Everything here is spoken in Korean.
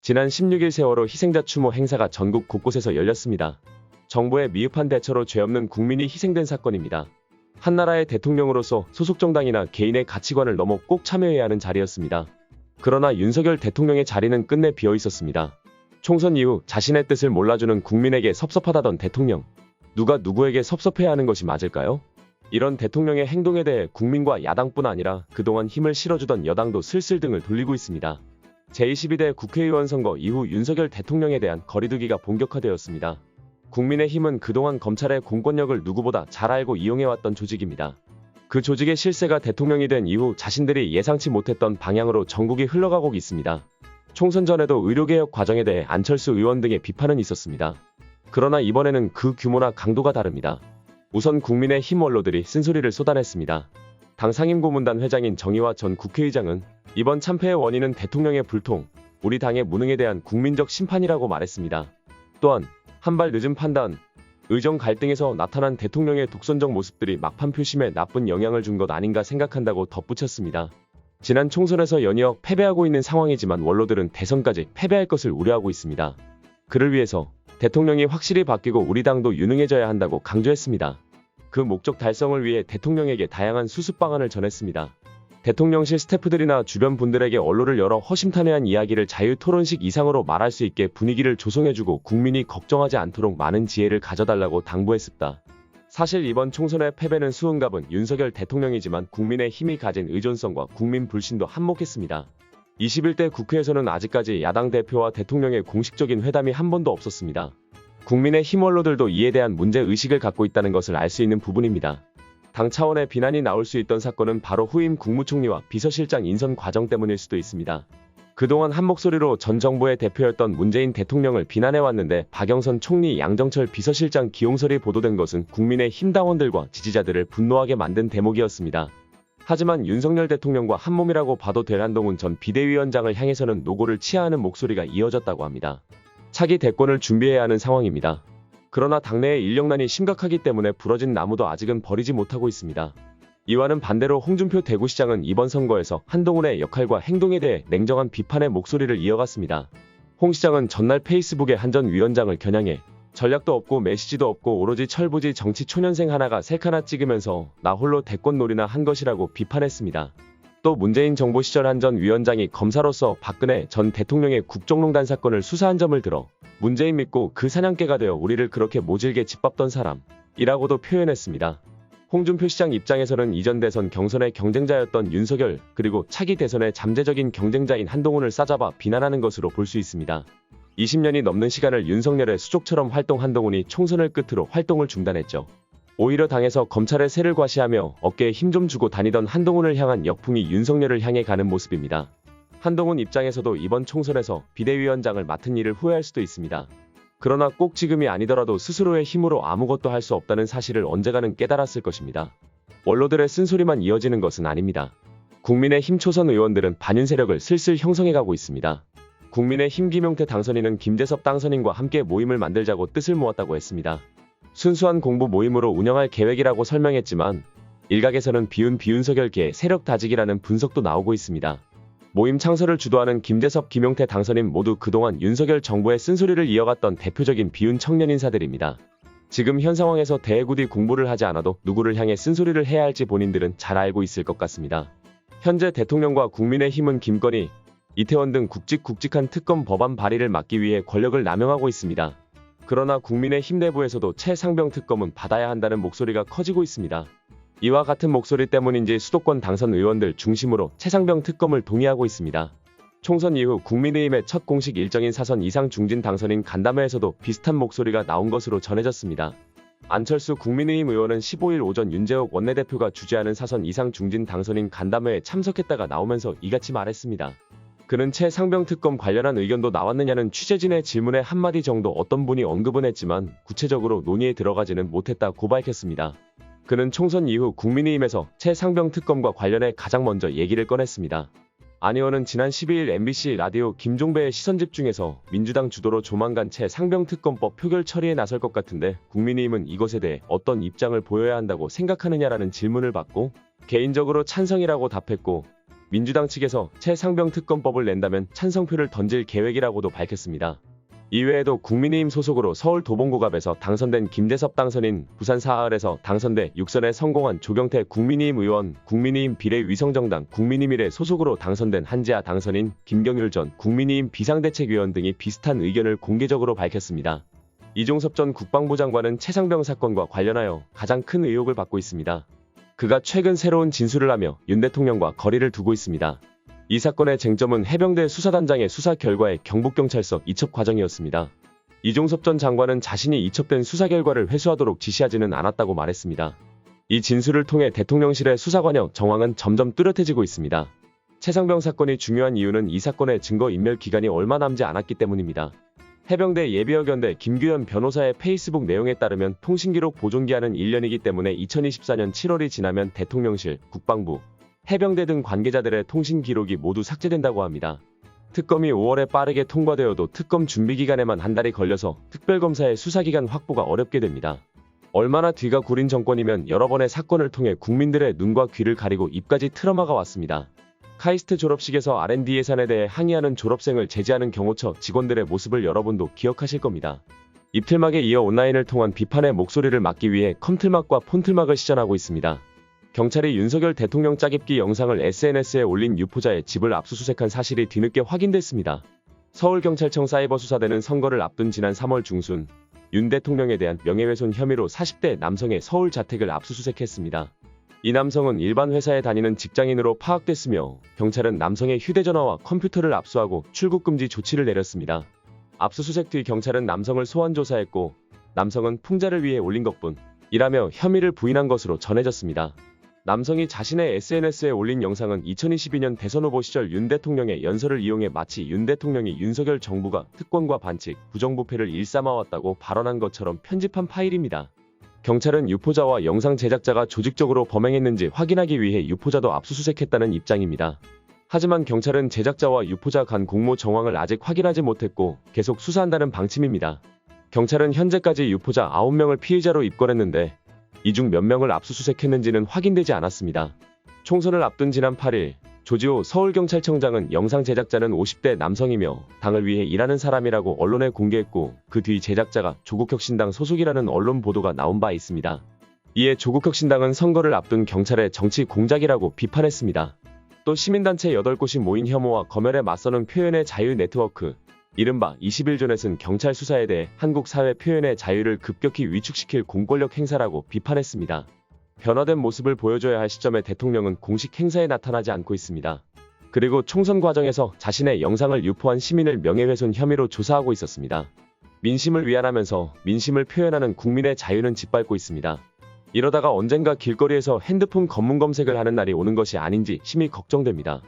지난 16일 세월호 희생자 추모 행사가 전국 곳곳에서 열렸습니다. 정부의 미흡한 대처로 죄 없는 국민이 희생된 사건입니다. 한 나라의 대통령으로서 소속 정당이나 개인의 가치관을 넘어 꼭 참여해야 하는 자리였습니다. 그러나 윤석열 대통령의 자리는 끝내 비어 있었습니다. 총선 이후 자신의 뜻을 몰라주는 국민에게 섭섭하다던 대통령. 누가 누구에게 섭섭해야 하는 것이 맞을까요? 이런 대통령의 행동에 대해 국민과 야당뿐 아니라 그동안 힘을 실어주던 여당도 슬슬 등을 돌리고 있습니다. 제22대 국회의원 선거 이후 윤석열 대통령에 대한 거리두기가 본격화되었습니다. 국민의힘은 그동안 검찰의 공권력을 누구보다 잘 알고 이용해왔던 조직입니다. 그 조직의 실세가 대통령이 된 이후 자신들이 예상치 못했던 방향으로 전국이 흘러가고 있습니다. 총선 전에도 의료개혁 과정에 대해 안철수 의원 등의 비판은 있었습니다. 그러나 이번에는 그 규모나 강도가 다릅니다. 우선 국민의힘 원로들이 쓴소리를 쏟아냈습니다. 당 상임고문단 회장인 정의화 전 국회의장은 이번 참패의 원인은 대통령의 불통, 우리 당의 무능에 대한 국민적 심판이라고 말했습니다. 또한 한 발 늦은 판단, 의정 갈등에서 나타난 대통령의 독선적 모습들이 막판 표심에 나쁜 영향을 준 것 아닌가 생각한다고 덧붙였습니다. 지난 총선에서 연이어 패배하고 있는 상황이지만 원로들은 대선까지 패배할 것을 우려하고 있습니다. 그를 위해서 대통령이 확실히 바뀌고 우리 당도 유능해져야 한다고 강조했습니다. 그 목적 달성을 위해 대통령에게 다양한 수습 방안을 전했습니다. 대통령실 스태프들이나 주변 분들에게 언론을 열어 허심탄회한 이야기를 자유 토론식 이상으로 말할 수 있게 분위기를 조성해주고 국민이 걱정하지 않도록 많은 지혜를 가져달라고 당부했습니다. 사실 이번 총선의 패배는 수은갑은 윤석열 대통령이지만 국민의 힘이 가진 의존성과 국민 불신도 한몫했습니다. 21대 국회에서는 아직까지 야당 대표와 대통령의 공식적인 회담이 한 번도 없었습니다. 국민의 힘 원로들도 이에 대한 문제의식을 갖고 있다는 것을 알 수 있는 부분입니다. 당 차원의 비난이 나올 수 있던 사건은 바로 후임 국무총리와 비서실장 인선 과정 때문일 수도 있습니다. 그동안 한 목소리로 전 정부의 대표였던 문재인 대통령을 비난해왔는데 박영선 총리, 양정철 비서실장 기용설이 보도된 것은 국민의 힘 당원들과 지지자들을 분노하게 만든 대목이었습니다. 하지만 윤석열 대통령과 한몸이라고 봐도 될 한동훈 전 비대위원장을 향해서는 노고를 치하하는 목소리가 이어졌다고 합니다. 차기 대권을 준비해야 하는 상황입니다. 그러나 당내의 인력난이 심각하기 때문에 부러진 나무도 아직은 버리지 못하고 있습니다. 이와는 반대로 홍준표 대구시장은 이번 선거에서 한동훈의 역할과 행동에 대해 냉정한 비판의 목소리를 이어갔습니다. 홍 시장은 전날 페이스북에 한 전 위원장을 겨냥해 전략도 없고 메시지도 없고 오로지 철부지 정치 초년생 하나가 셀카나 찍으면서 나 홀로 대권놀이나 한 것이라고 비판했습니다. 또 문재인 정부 시절 한 전 위원장이 검사로서 박근혜 전 대통령의 국정농단 사건을 수사한 점을 들어 문재인 믿고 그 사냥개가 되어 우리를 그렇게 모질게 짓밟던 사람이라고도 표현했습니다. 홍준표 시장 입장에서는 이전 대선 경선의 경쟁자였던 윤석열, 그리고 차기 대선의 잠재적인 경쟁자인 한동훈을 싸잡아 비난하는 것으로 볼 수 있습니다. 20년이 넘는 시간을 윤석열의 수족처럼 활동 한동훈이 총선을 끝으로 활동을 중단했죠. 오히려 당에서 검찰의 세를 과시하며 어깨에 힘 좀 주고 다니던 한동훈을 향한 역풍이 윤석열을 향해 가는 모습입니다. 한동훈 입장에서도 이번 총선에서 비대위원장을 맡은 일을 후회할 수도 있습니다. 그러나 꼭 지금이 아니더라도 스스로의 힘으로 아무것도 할 수 없다는 사실을 언젠가는 깨달았을 것입니다. 원로들의 쓴소리만 이어지는 것은 아닙니다. 국민의힘 초선 의원들은 반윤 세력을 슬슬 형성해가고 있습니다. 국민의힘 김용태 당선인은 김재섭 당선인과 함께 모임을 만들자고 뜻을 모았다고 했습니다. 순수한 공부 모임으로 운영할 계획이라고 설명했지만 일각에서는 비윤석열계 세력 다지기라는 분석도 나오고 있습니다. 모임 창설을 주도하는 김재섭, 김용태 당선인 모두 그동안 윤석열 정부의 쓴소리를 이어갔던 대표적인 비윤 청년 인사들입니다. 지금 현 상황에서 대구디 공부를 하지 않아도 누구를 향해 쓴소리를 해야 할지 본인들은 잘 알고 있을 것 같습니다. 현재 대통령과 국민의힘은 김건희, 이태원 등 굵직굵직한 특검 법안 발의를 막기 위해 권력을 남용하고 있습니다. 그러나 국민의힘 내부에서도 최상병 특검은 받아야 한다는 목소리가 커지고 있습니다. 이와 같은 목소리 때문인지 수도권 당선 의원들 중심으로 최상병 특검을 동의하고 있습니다. 총선 이후 국민의힘의 첫 공식 일정인 사선 이상 중진 당선인 간담회에서도 비슷한 목소리가 나온 것으로 전해졌습니다. 안철수 국민의힘 의원은 15일 오전 윤재옥 원내대표가 주재하는 사선 이상 중진 당선인 간담회에 참석했다가 나오면서 이같이 말했습니다. 그는 최상병 특검 관련한 의견도 나왔느냐는 취재진의 질문에 한마디 정도 어떤 분이 언급은 했지만 구체적으로 논의에 들어가지는 못했다고 밝혔습니다. 그는 총선 이후 국민의힘에서 최상병 특검과 관련해 가장 먼저 얘기를 꺼냈습니다. 안 의원은 지난 12일 MBC 라디오 김종배의 시선집중에서 민주당 주도로 조만간 최상병 특검법 표결 처리에 나설 것 같은데 국민의힘은 이것에 대해 어떤 입장을 보여야 한다고 생각하느냐라는 질문을 받고 개인적으로 찬성이라고 답했고 민주당 측에서 최상병 특검법을 낸다면 찬성표를 던질 계획이라고도 밝혔습니다. 이외에도 국민의힘 소속으로 서울 도봉구갑에서 당선된 김대섭 당선인, 부산 사하을에서 당선돼 6선에 성공한 조경태 국민의힘 의원, 국민의힘 비례위성정당 국민의미래 소속으로 당선된 한지아 당선인, 김경률 전 국민의힘 비상대책위원 등이 비슷한 의견을 공개적으로 밝혔습니다. 이종섭 전 국방부 장관은 최상병 사건과 관련하여 가장 큰 의혹을 받고 있습니다. 그가 최근 새로운 진술을 하며 윤 대통령과 거리를 두고 있습니다. 이 사건의 쟁점은 해병대 수사단장의 수사 결과의 경북경찰서 이첩 과정이었습니다. 이종섭 전 장관은 자신이 이첩된 수사 결과를 회수하도록 지시하지는 않았다고 말했습니다. 이 진술을 통해 대통령실의 수사 관여 정황은 점점 뚜렷해지고 있습니다. 최상병 사건이 중요한 이유는 이 사건의 증거인멸 기간이 얼마 남지 않았기 때문입니다. 해병대 예비역연대 김규현 변호사의 페이스북 내용에 따르면 통신기록 보존기한은 1년이기 때문에 2024년 7월이 지나면 대통령실, 국방부, 해병대 등 관계자들의 통신 기록이 모두 삭제된다고 합니다. 특검이 5월에 빠르게 통과되어도 특검 준비기간에만 한 달이 걸려서 특별검사의 수사기간 확보가 어렵게 됩니다. 얼마나 뒤가 구린 정권이면 여러 번의 사건을 통해 국민들의 눈과 귀를 가리고 입까지 틀어막아 왔습니다. 카이스트 졸업식에서 R&D 예산에 대해 항의하는 졸업생을 제지하는 경호처 직원들의 모습을 여러분도 기억하실 겁니다. 입틀막에 이어 온라인을 통한 비판의 목소리를 막기 위해 컴틀막과 폰틀막을 시전하고 있습니다. 경찰이 윤석열 대통령 짜깁기 영상을 SNS에 올린 유포자의 집을 압수수색한 사실이 뒤늦게 확인됐습니다. 서울경찰청 사이버수사대는 선거를 앞둔 지난 3월 중순 윤 대통령에 대한 명예훼손 혐의로 40대 남성의 서울 자택을 압수수색했습니다. 이 남성은 일반 회사에 다니는 직장인으로 파악됐으며 경찰은 남성의 휴대전화와 컴퓨터를 압수하고 출국금지 조치를 내렸습니다. 압수수색 뒤 경찰은 남성을 소환 조사했고 남성은 풍자를 위해 올린 것뿐이라며 혐의를 부인한 것으로 전해졌습니다. 남성이 자신의 SNS에 올린 영상은 2022년 대선 후보 시절 윤 대통령의 연설을 이용해 마치 윤 대통령이 윤석열 정부가 특권과 반칙, 부정부패를 일삼아왔다고 발언한 것처럼 편집한 파일입니다. 경찰은 유포자와 영상 제작자가 조직적으로 범행했는지 확인하기 위해 유포자도 압수수색했다는 입장입니다. 하지만 경찰은 제작자와 유포자 간 공모 정황을 아직 확인하지 못했고 계속 수사한다는 방침입니다. 경찰은 현재까지 유포자 9명을 피의자로 입건했는데 이 중 몇 명을 압수수색했는지는 확인되지 않았습니다. 총선을 앞둔 지난 8일 조지호 서울경찰청장은 영상 제작자는 50대 남성이며 당을 위해 일하는 사람이라고 언론에 공개했고 그 뒤 제작자가 조국혁신당 소속이라는 언론 보도가 나온 바 있습니다. 이에 조국혁신당은 선거를 앞둔 경찰의 정치 공작이라고 비판했습니다. 또 시민단체 8곳이 모인 혐오와 검열에 맞서는 표현의 자유 네트워크, 이른바 21조넷은 경찰 수사에 대해 한국 사회 표현의 자유를 급격히 위축시킬 공권력 행사라고 비판했습니다. 변화된 모습을 보여줘야 할 시점에 대통령은 공식 행사에 나타나지 않고 있습니다. 그리고 총선 과정에서 자신의 영상을 유포한 시민을 명예훼손 혐의로 조사하고 있었습니다. 민심을 위안하면서 민심을 표현하는 국민의 자유는 짓밟고 있습니다. 이러다가 언젠가 길거리에서 핸드폰 검문 검색을 하는 날이 오는 것이 아닌지 심히 걱정됩니다.